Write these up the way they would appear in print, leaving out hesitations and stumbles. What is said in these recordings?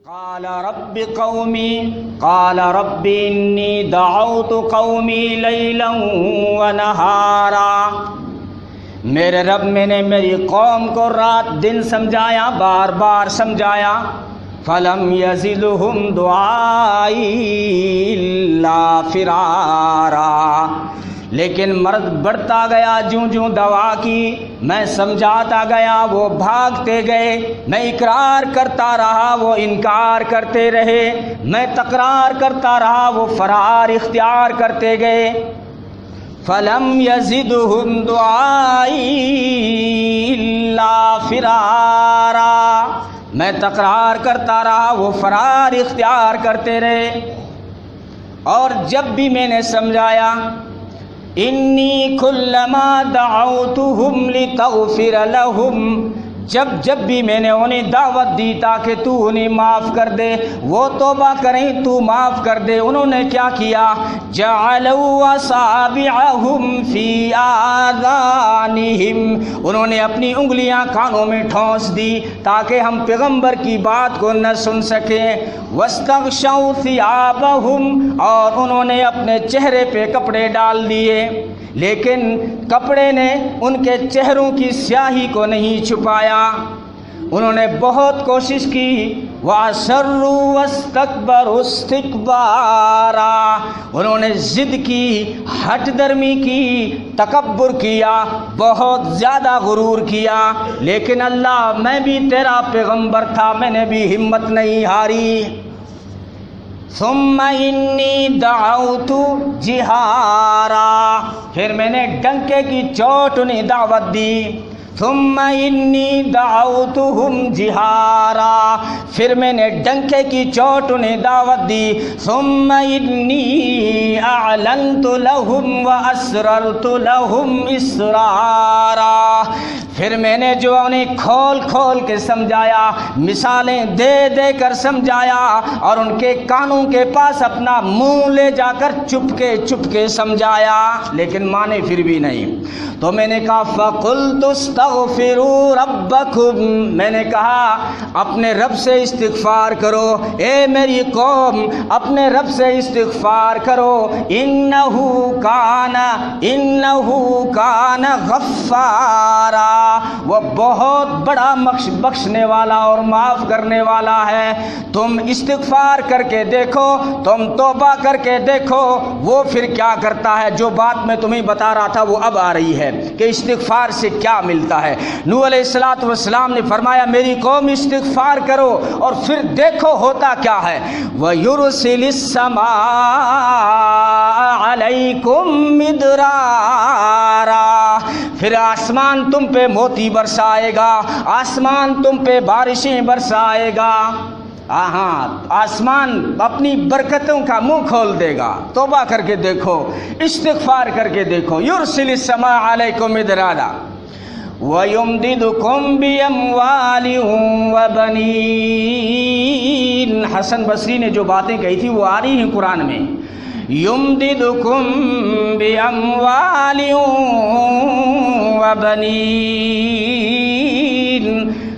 قال رب قومی قال رب انی دعوت قومی لیلا ونہارا، میرے رب میں نے میری قوم کو رات دن سمجھایا، بار بار سمجھایا، فلم یزدہم دعائی الا فرارا، لیکن مرض بڑھتا گیا، جوں جوں دوا کی میں سمجھاتا گیا وہ بھاگتے گئے، میں اقرار کرتا رہا وہ انکار کرتے رہے، میں تکرار کرتا رہا وہ فرار اختیار کرتے گئے۔ فلم یزدہم دعائی الا فرارا، میں تکرار کرتا رہا وہ فرار اختیار کرتے رہے۔ اور جب بھی میں نے سمجھایا انی کلما دعوتہم لتغفر لہم، جب بھی میں نے انہیں دعوت دی تاکہ تو انہیں معاف کر دے، وہ توبہ کریں تو معاف کر دے، انہوں نے کیا کیا؟ جعلوا اصابعہم فی آذانہم، انہوں نے اپنی انگلیاں کانوں میں ٹھونس دی تاکہ ہم پیغمبر کی بات کو نہ سن سکیں۔ واستغشوا ثیابہم، اور انہوں نے اپنے چہرے پہ کپڑے ڈال دیے، لیکن کپڑے نے ان کے چہروں کی سیاہی کو نہیں چھپایا، انہوں نے بہت کوشش کی۔ وَأَسَرُّوا وَاسْتَكْبَرُوا اسْتِكْبَارًا، انہوں نے ضد کی، ہٹ درمی کی، تکبر کیا، بہت زیادہ غرور کیا۔ لیکن اللہ میں بھی تیرا پیغمبر تھا، میں نے بھی ہمت نہیں ہاری۔ ثم انی دعوت جہارا، پھر میں نے ڈنکے کی چوٹ انہیں دعوت دی۔ ثم انی دعوتہم جہارا، پھر میں نے ڈنکے کی چوٹ انہیں دعوت دی۔ ثم انی اعلنت لہم واسررت لہم اسرارا، پھر میں نے جو انہیں کھول کھول کے سمجھایا، مثالیں دے دے کر سمجھایا، اور ان کے کانوں کے پاس اپنا منہ لے جا کر چپ کے سمجھایا، لیکن مانے پھر بھی نہیں۔ تو میں نے کہا فَقُلْتُ اسْتَغْفِرُوا رَبَّكُمْ، میں نے کہا اپنے رب سے استغفار کرو، اے میری قوم اپنے رب سے استغفار کرو، اِنَّهُ كَانَ غَفَّارًا، وہ بہت بڑا بخشنے والا اور معاف کرنے والا ہے۔ تم استغفار کر کے دیکھو، تم توبہ کر کے دیکھو، وہ پھر کیا کرتا ہے۔ جو بات میں تمہیں بتا رہا تھا وہ اب آ رہی ہے کہ استغفار سے کیا ملتا ہے۔ نوح علیہ السلام نے فرمایا میری قوم استغفار کرو، اور پھر دیکھو ہوتا کیا ہے۔ وَيُرْسِلِ السَّمَاءَ عَلَيْكُمْ مِدْرَارًا، پھر آسمان تم پہ موتی برسائے گا، آسمان تم پہ بارشیں برسائے گا۔ ہاں، آسمان اپنی برکتوں کا منہ کھول دے گا۔ توبہ کر کے دیکھو، استغفار کر کے دیکھو۔ یرسل السماء علیکم مدرارا وَيُمْدِدُكُمْ بِأَمْوَالٍ وَبَنِينَ، حسن بصری نے جو باتیں کہی تھی وہ آ رہی ہیں قرآن میں۔ یُمْدِدُكُمْ بِأَمْوَالٍ وَبَنِينَ،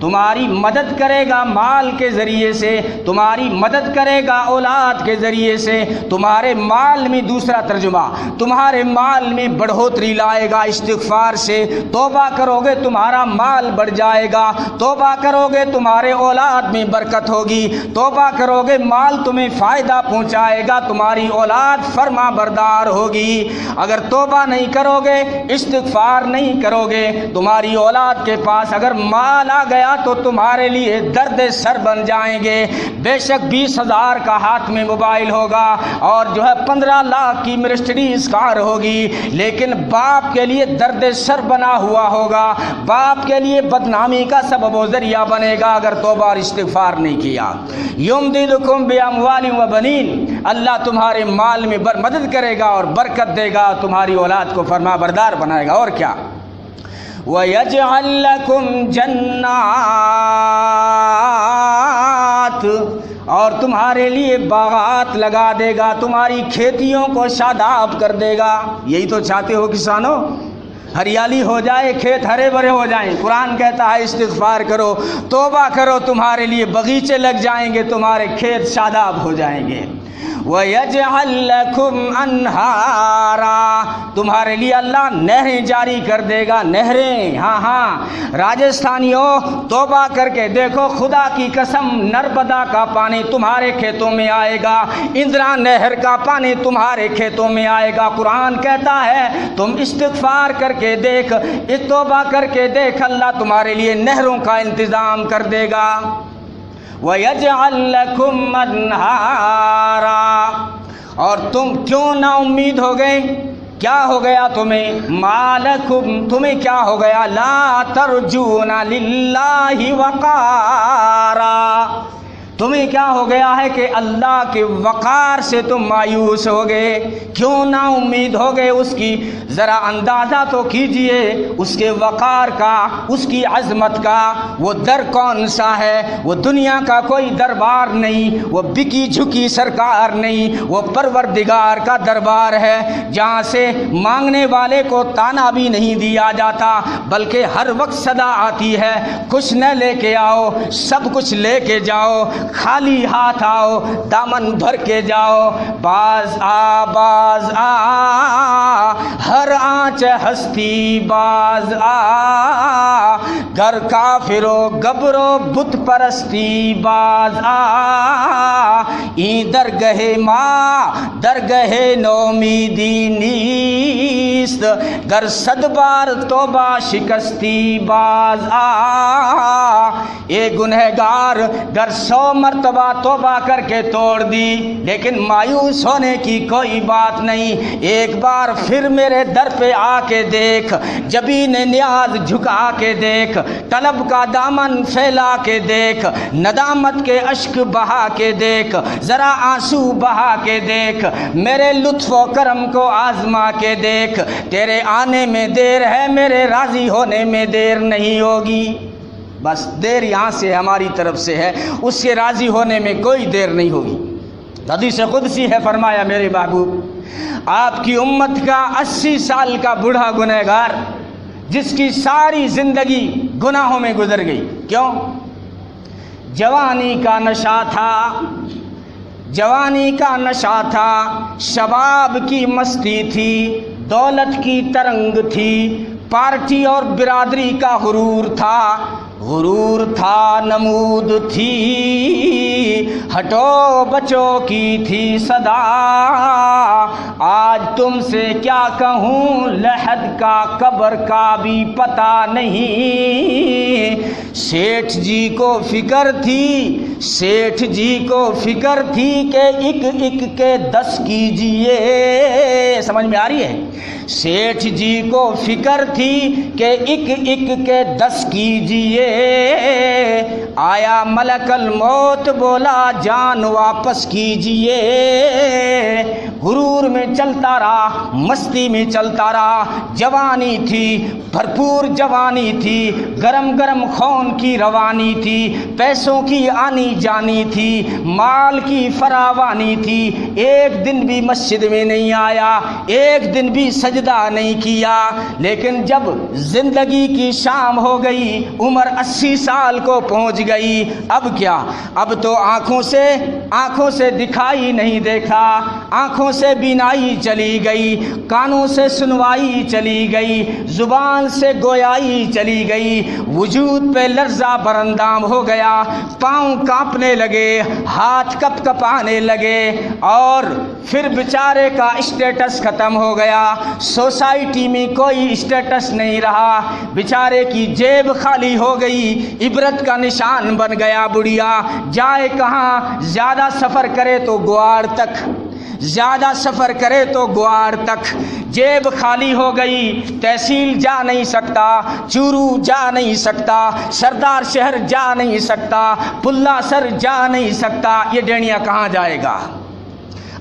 تمہاری مدد کرے گا مال کے ذریعے سے، تمہاری مدد کرے گا اولاد کے ذریعے سے۔ تمہارے مال میں، دوسرا ترجمہ، تمہارے مال میں بڑھوتری لائے گا استغفار سے۔ توبہ کرو گے تمہارا مال بڑھ جائے گا، توبہ کرو گے تمہارے اولاد میں برکت ہوگی، توبہ کرو گے مال تمہیں فائدہ پہنچائے گا، تمہاری اولاد فرما بردار ہوگی۔ اگر توبہ نہیں کرو گے، استغفار نہیں کرو گے، تمہاری اولاد کے پاس اگر مال آ گیا تو تمہارے لیے درد سر بن جائیں گے۔ بے شک 20,000 کا ہاتھ میں موبائل ہوگا، اور 15 لاکھ کی مرسڈیز کار ہوگی، لیکن باپ کے لیے درد سر بنا ہوا ہوگا، باپ کے لیے بدنامی کا سبب و ذریعہ بنے گا اگر توبہ اور استغفار نہیں کیا۔ یمددکم باموال وبنین، اللہ تمہارے مال میں مدد کرے گا اور برکت دے گا، تمہاری اولاد کو فرما بردار بنائے گا۔ اور کیا؟ وَيَجْعَلْ لَكُمْ جَنَّاتٍ، اور تمہارے لیے باغات لگا دے گا، تمہاری کھیتیوں کو شاداب کر دے گا۔ یہی تو چاہتے ہو کسانوں، ہریالی ہو جائے، کھیت ہرے بھرے ہو جائیں، قرآن کہتا ہے استغفار کرو، توبہ کرو، تمہارے لیے باغیچے لگ جائیں گے، تمہارے کھیت شاداب ہو جائیں گے۔ وَيَجْعَلْ لَكُمْ أَنْهَارًا، تمہارے لیے اللہ نہریں جاری کر دے گا، نہریں۔ ہاں راجستھانیوں توبہ کر کے دیکھو، خدا کی قسم نرمدا کا پانی تمہارے کھیتوں میں آئے گا، اندرا نہر کا پانی تمہارے کھیتوں میں آئے گا۔ قرآن کہتا ہے تم استغفار کر کے دیکھ، توبہ کر کے دیکھ، اللہ تمہارے لیے نہروں کا انتظام کر دے گا۔ وَيَجْعَلْ لَكُمْ أَنْهَارًا، اور تم کیوں نا امید ہو گئے؟ کیا ہو گیا تمہیں؟ مالکم، تمہیں کیا ہو گیا؟ لا ترجون للہ وقارا، تمہیں کیا ہو گیا ہے کہ اللہ کے وقار سے تم مایوس ہو گئے؟ کیوں نا امید ہو گئے اس کی؟ ذرا اندازہ تو کیجئے اس کے وقار کا، اس کی عظمت کا۔ وہ در کون سا ہے؟ وہ دنیا کا کوئی دربار نہیں، وہ بکی جھکی سرکار نہیں، وہ پروردگار کا دربار ہے، جہاں سے مانگنے والے کو تانا بھی نہیں دیا جاتا، بلکہ ہر وقت صدا آتی ہے، کچھ نہ لے کے آؤ، سب کچھ لے کے جاؤ، خالی ہاتھ آؤ، دامن بھر کے جاؤ۔ باز آ ہر آنچ ہستی باز آ، گر کافرو گبرو بت پرستی باز آ، این درگہ ماں درگہ نومیدی نیست، گر صد بار توبہ شکستی باز آ، اے گنہگار گر 100 مرتبہ توبہ کر کے توڑ دی لیکن مایوس ہونے کی کوئی بات نہیں، ایک بار پھر میرے در پہ آ کے دیکھ، جبین نیاز جھکا کے دیکھ، طلب کا دامن پھیلا کے دیکھ، ندامت کے اشک بہا کے دیکھ، ذرا آنسو بہا کے دیکھ، میرے لطف و کرم کو آزما کے دیکھ، تیرے آنے میں دیر ہے، میرے راضی ہونے میں دیر نہیں ہوگی۔ بس دیر یہاں سے ہماری طرف سے ہے، اس کے راضی ہونے میں کوئی دیر نہیں ہوگی۔ حدیث قدسی ہے، فرمایا میرے محبوب آپ کی امت کا 80 سال کا بوڑھا گنہگار جس کی ساری زندگی گناہوں میں گزر گئی، کیوں؟ جوانی کا نشہ تھا، جوانی کا نشہ تھا، شباب کی مستی تھی، دولت کی ترنگ تھی، پارٹی اور برادری کا غرور تھا، غرور تھا، نمود تھی، ہٹو بچوں کی تھی صدا، آج تم سے کیا کہوں، لحد کا قبر کا بھی پتہ نہیں، سیٹھ جی کو فکر تھی، سیٹھ جی کو فکر تھی کہ ایک ایک کے 10 کیجئے، سمجھ میں آ رہی ہے؟ سیٹھ جی کو فکر تھی کہ ایک ایک کے 10 کیجئے، آیا ملک الموت بولا جان واپس کیجئے، غرور میں چلتا رہا، مستی میں چلتا رہا، جوانی تھی، بھرپور جوانی تھی، گرم گرم خون کی روانی تھی، پیسوں کی آنی جانی تھی، مال کی فراوانی تھی، ایک دن بھی مسجد میں نہیں آیا، ایک دن بھی سجدہ نہیں کیا، لیکن جب زندگی کی شام ہو گئی، عمر 80 سال کو پہنچ گئی، اب کیا؟ اب تو آنکھوں سے دکھائی نہیں دیکھا، آنکھوں سے بینائی چلی گئی، کانوں سے سنوائی چلی گئی، زبان سے گویائی چلی گئی، وجود پہ لرزہ برندام ہو گیا، پاؤں کانپنے لگے، ہاتھ کپ کپانے لگے، اور پھر بیچارے کا اسٹیٹس ختم ہو گیا، سوسائٹی میں کوئی اسٹیٹس نہیں رہا، بیچارے کی جیب خالی ہو گئی، عبرت کا نشان بن گیا بڑھیا، جائے کہاں؟ زیادہ سفر کرے تو گوار تک، زیادہ سفر کرے تو گوار تک، جیب خالی ہو گئی، تحصیل جا نہیں سکتا، چورو جا نہیں سکتا، سردار شہر جا نہیں سکتا، پلا سر جا نہیں سکتا، یہ ڈینیا کہاں جائے گا؟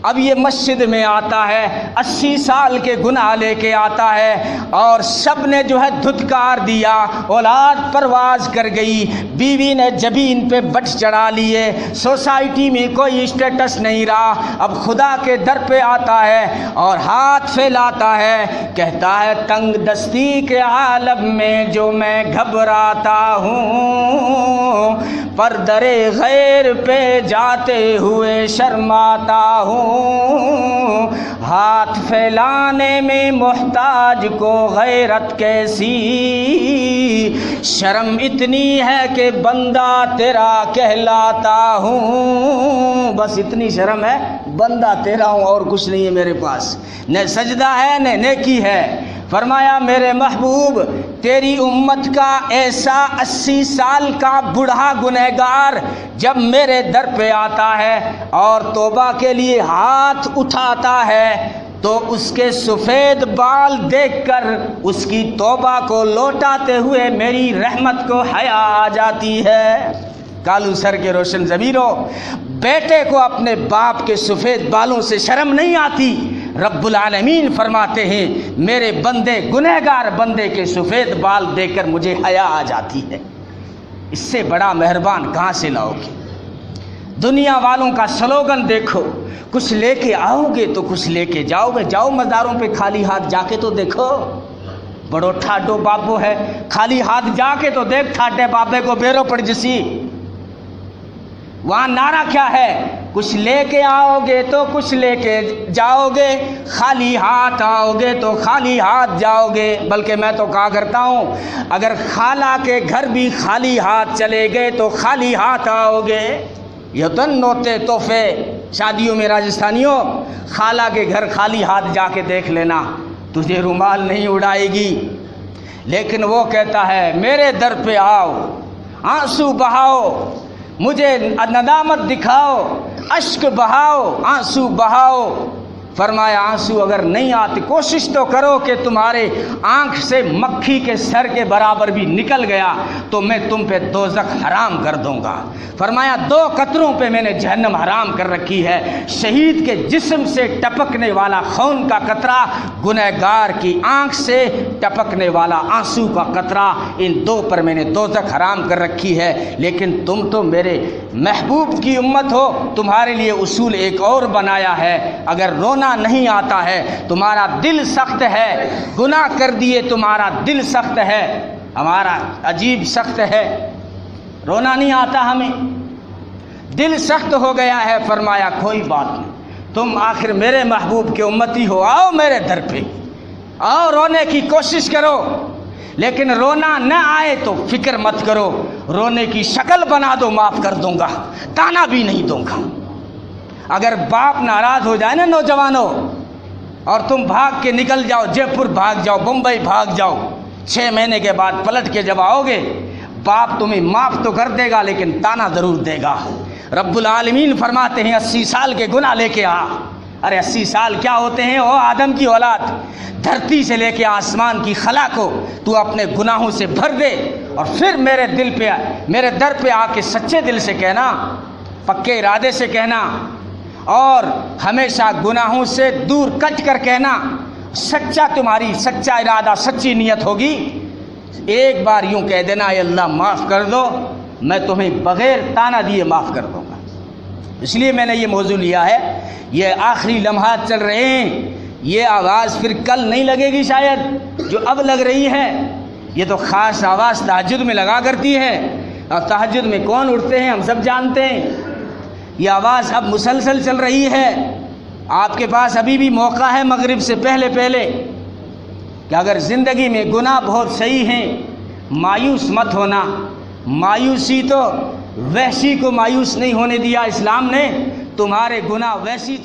اب یہ مسجد میں آتا ہے، 80 سال کے گناہ لے کے آتا ہے، اور سب نے جو ہے دھتکار دیا، اولاد پرواز کر گئی، بیوی نے جبین پہ بٹ چڑھا لیے، سوسائٹی میں کوئی اسٹیٹس نہیں رہا۔ اب خدا کے در پہ آتا ہے اور ہاتھ پھیلاتا ہے، کہتا ہے تنگ دستی کے عالم میں جو میں گھبراتا ہوں، پر در غیر پہ جاتے ہوئے شرماتا ہوں، ہاتھ پھیلانے میں محتاج کو غیرت کیسی، شرم اتنی ہے کہ بندہ تیرا کہلاتا ہوں، بس اتنی شرم ہے بندہ تیرا ہوں اور کچھ نہیں ہے میرے پاس، نہ سجدہ ہے نہ نیکی ہے۔ فرمایا میرے محبوب تیری امت کا ایسا 80 سال کا بوڑھا گنہگار جب میرے در پہ آتا ہے اور توبہ کے لیے ہاتھ اٹھاتا ہے تو اس کے سفید بال دیکھ کر اس کی توبہ کو لوٹاتے ہوئے میری رحمت کو حیا آ جاتی ہے۔ کالو سر کے روشن ضمیروں، بیٹے کو اپنے باپ کے سفید بالوں سے شرم نہیں آتی؟ رب العالمین فرماتے ہیں میرے بندے گنہگار بندے کے سفید بال دیکھ کر مجھے حیا آ جاتی ہے۔ اس سے بڑا مہربان کہاں سے لاؤ گے؟ دنیا والوں کا سلوگن دیکھو، کچھ لے کے آؤ گے تو کچھ لے کے جاؤ گے، جاؤ مزاروں پہ خالی ہاتھ جا کے تو دیکھو، بڑو ٹھاڈو بابو ہے، خالی ہاتھ جا کے تو دیکھ ٹھاڈے بابے کو بیرو پڑ جسی، وہاں نعرہ کیا ہے؟ کچھ لے کے آؤ گے تو کچھ لے کے جاؤ گے، خالی ہاتھ آؤ گے تو خالی ہاتھ جاؤ گے۔ بلکہ میں تو کہا کرتا ہوں اگر خالہ کے گھر بھی خالی ہاتھ چلے گئے تو خالی ہاتھ آؤ گے۔ یتن نوتے تحفے شادیوں میں راجستھانیوں، خالہ کے گھر خالی ہاتھ جا کے دیکھ لینا، تجھے رومال نہیں اڑائے گی۔ لیکن وہ کہتا ہے میرے در پہ آؤ، آنسو بہاؤ، مجھے ندامت دکھاؤ، اشک بہاؤ، آنسو بہاؤ۔ فرمایا آنسو اگر نہیں آتے کوشش تو کرو کہ تمہارے آنکھ سے مکھی کے سر کے برابر بھی نکل گیا تو میں تم پہ دوزخ حرام کر دوں گا۔ فرمایا 2 قطروں پہ میں نے جہنم حرام کر رکھی ہے، شہید کے جسم سے ٹپکنے والا خون کا قطرہ، گنہگار کی آنکھ سے ٹپکنے والا آنسو کا قطرہ، ان 2 پر میں نے دوزخ حرام کر رکھی ہے۔ لیکن تم تو میرے محبوب کی امت ہو، تمہارے لیے اصول ایک اور بنایا ہے، اگر رونا نہیں آتا ہے، تمہارا دل سخت ہے، گناہ کر دیے تمہارا دل سخت ہے، ہمارا عجیب سخت ہے، رونا نہیں آتا ہمیں، دل سخت ہو گیا ہے۔ فرمایا کوئی بات نہیں، تم آخر میرے محبوب کے امتی ہو، آؤ میرے در پہ، آؤ رونے کی کوشش کرو، لیکن رونا نہ آئے تو فکر مت کرو، رونے کی شکل بنا دو، معاف کر دوں گا، تانا بھی نہیں دوں گا۔ اگر باپ ناراض ہو جائے نا نوجوانوں اور تم بھاگ کے نکل جاؤ، جے پور بھاگ جاؤ، بمبئی بھاگ جاؤ، 6 مہینے کے بعد پلٹ کے جب آؤ گے باپ تمہیں معاف تو کر دے گا لیکن تانا ضرور دے گا۔ رب العالمین فرماتے ہیں 80 سال کے گناہ لے کے آ۔ ارے 80 سال کیا ہوتے ہیں او آدم کی اولاد، دھرتی سے لے کے آسمان کی خلا کو تو اپنے گناہوں سے بھر دے اور پھر میرے در پہ آ کے سچے دل سے کہنا، پکے ارادے سے کہنا اور ہمیشہ گناہوں سے دور کٹ کر کہنا، سچا تمہاری سچا ارادہ سچی نیت ہوگی، ایک بار یوں کہہ دینا اے اللہ معاف کر دو، میں تمہیں بغیر تانا دیے معاف کر دوں گا۔ اس لیے میں نے یہ موضوع لیا ہے، یہ آخری لمحات چل رہے ہیں، یہ آواز پھر کل نہیں لگے گی شاید جو اب لگ رہی ہے، یہ تو خاص آواز تہجد میں لگا کرتی ہے، اور تہجد میں کون اٹھتے ہیں ہم سب جانتے ہیں۔ یہ آواز اب مسلسل چل رہی ہے، آپ کے پاس ابھی بھی موقع ہے مغرب سے پہلے کہ اگر زندگی میں گناہ بہت صحیح ہیں، مایوس مت ہونا، مایوسی تو وحشی کو مایوس نہیں ہونے دیا اسلام نے، تمہارے گناہ ویسی